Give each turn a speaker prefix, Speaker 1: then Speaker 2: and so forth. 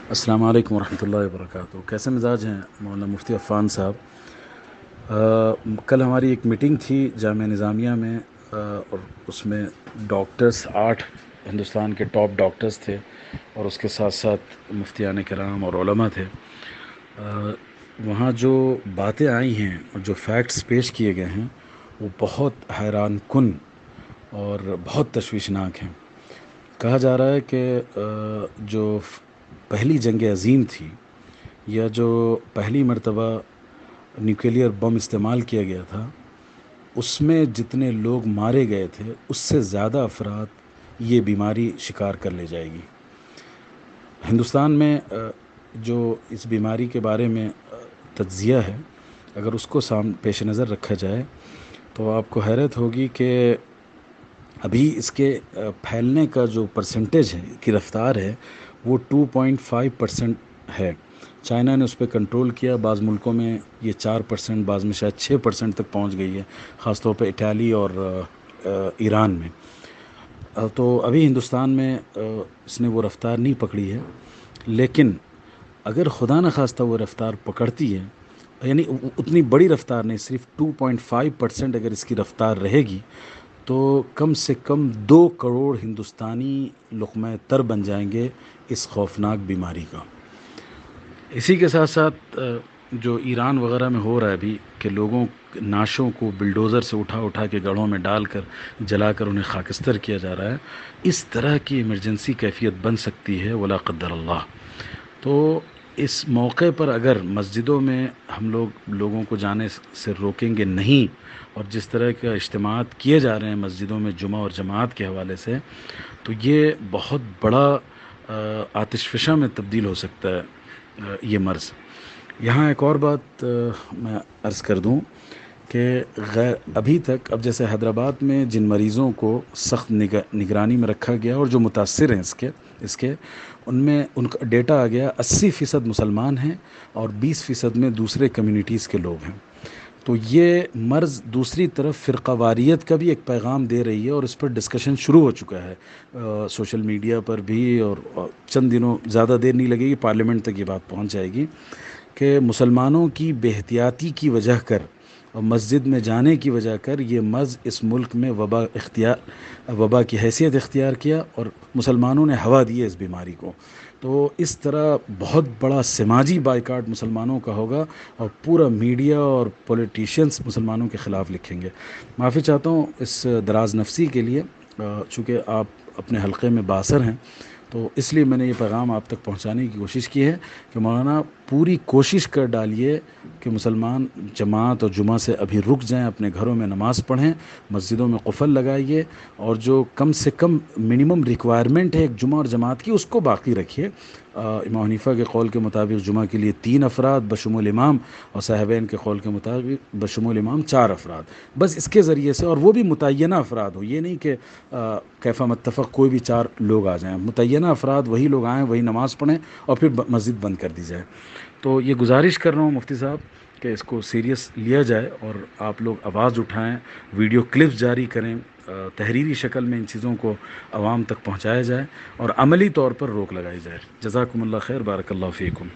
Speaker 1: السلام علیکم ورحمۃ اللہ وبرکاتہ۔ کیسے مزاج ہیں مولانا مفتی عفان صاحب؟ کل ہماری ایک میٹنگ تھی جامعہ نظامیہ میں، اور اس میں ڈاکٹرز 8 ہندوستان کے ٹاپ ڈاکٹرز تھے، اور اس کے ساتھ ساتھ مفتیان کرام اور علماء تھے۔ وہاں جو باتیں آئی ہیں اور جو فیکٹس پیش کیے گئے ہیں وہ بہت حیران کن اور بہت تشویشناک ہیں۔ کہا جا رہا ہے کہ جو پہلی جنگ عظیم تھی، یا جو پہلی مرتبہ نیوکلیئر بم استعمال کیا گیا تھا، اس میں جتنے لوگ مارے گئے تھے اس سے زیادہ افراد یہ بیماری شکار کر لے جائے گی۔ ہندوستان میں جو اس بیماری کے بارے میں تجزیہ ہے، اگر اس کو پیش نظر رکھا جائے تو آپ کو حیرت ہوگی کہ ابھی اس کے پھیلنے کا جو پرسنٹیج ہے کی رفتار ہے وہ 2.5% ہے۔ چائنا نے اس پہ کنٹرول کیا، بعض ملکوں میں یہ 4%، بعض میں شاید 6% تک پہنچ گئی ہے، خاص طور پہ اٹلی اور ایران میں۔ تو ابھی ہندوستان میں اس نے وہ رفتار نہیں پکڑی ہے، لیکن اگر خدا نخواستہ وہ رفتار پکڑتی ہے، یعنی اتنی بڑی رفتار نہیں، صرف 2.5% اگر اس کی رفتار رہے گی، تو کم سے کم 2 کروڑ ہندوستانی لقمہ تر بن جائیں گے اس خوفناک بیماری کا۔ اسی کے ساتھ ساتھ جو ایران وغیرہ میں ہو رہا ہے ابھی، کہ لوگوں نعشوں کو بلڈوزر سے اٹھا کے گڑھوں میں ڈال کر جلا کر انہیں خاکستر کیا جا رہا ہے، اس طرح کی ایمرجنسی کیفیت بن سکتی ہے ولا قدر اللہ۔ تو اس موقع پر اگر مسجدوں میں ہم لوگوں کو جانے سے روکیں گے نہیں، اور جس طرح کے اجتماعات کیے جا رہے ہیں مسجدوں میں جمعہ اور جماعت کے حوالے سے، تو یہ بہت بڑا آتش فشاں میں تبدیل ہو سکتا ہے یہ مرض۔ یہاں ایک اور بات میں عرض کر دوں کہ ابھی تک، اب جیسے حیدرآباد میں جن مریضوں کو سخت نگرانی میں رکھا گیا اور جو متاثر ہیں اس کے ان کا ڈیٹا آ گیا 80% مسلمان ہیں اور 20% میں دوسرے کمیونٹیز کے لوگ ہیں۔ تو یہ مرض دوسری طرف فرقہ واریت کا بھی ایک پیغام دے رہی ہے، اور اس پر ڈسکشن شروع ہو چکا ہے سوشل میڈیا پر بھی، اور چند دنوں، زیادہ دیر نہیں لگے گی، پارلیمنٹ تک یہ بات پہنچ جائے گی کہ مسلمانوں کی بے احتیاطی کی وجہ کر اور مسجد میں جانے کی وجہ کر یہ مرض اس ملک میں وبا کی حیثیت اختیار کیا، اور مسلمانوں نے ہوا دی ہے اس بیماری کو۔ تو اس طرح بہت بڑا سماجی بائیکاٹ مسلمانوں کا ہوگا، اور پورا میڈیا اور پولیٹیشینز مسلمانوں کے خلاف لکھیں گے۔ معافی چاہتا ہوں اس دراز نفسی کے لیے، چونکہ آپ اپنے حلقے میں بااثر ہیں، تو اس لیے میں نے یہ پیغام آپ تک پہنچانے کی کوشش کی ہے کہ مولانا پوری کوشش کر ڈالیے کہ مسلمان جماعت اور جمعہ سے ابھی رک جائیں، اپنے گھروں میں نماز پڑھیں، مسجدوں میں قفل لگائیے، اور جو کم سے کم منیمم ریکوائرمنٹ ہے ایک جمعہ اور جماعت کی، اس کو باقی رکھیے۔ امام حنیفہ کے قول کے مطابق جمعہ کے لیے 3 افراد بشمول امام، اور صاحبین کے قول کے مطابق بشمول امام 4 افراد، بس اس کے ذریعے سے، اور وہ بھی متعینہ افراد ہو، یہ نہیں کہ کیفا متفق کوئی بھی 4 لوگ آ جائیں، متعینہ افراد وہی لوگ آئیں، وہی نماز پڑھیں، اور پھر مسجد بند کر دی جائے۔ تو یہ گزارش کر رہا ہوں مفتی صاحب کہ اس کو سیریس لیا جائے، اور آپ لوگ آواز اٹھائیں، ویڈیو کلپس جاری کریں، تحریری شکل میں ان چیزوں کو عوام تک پہنچایا جائے، اور عملی طور پر روک لگائی جائے۔ جزاکم اللہ خیر، بارک اللہ فیکم۔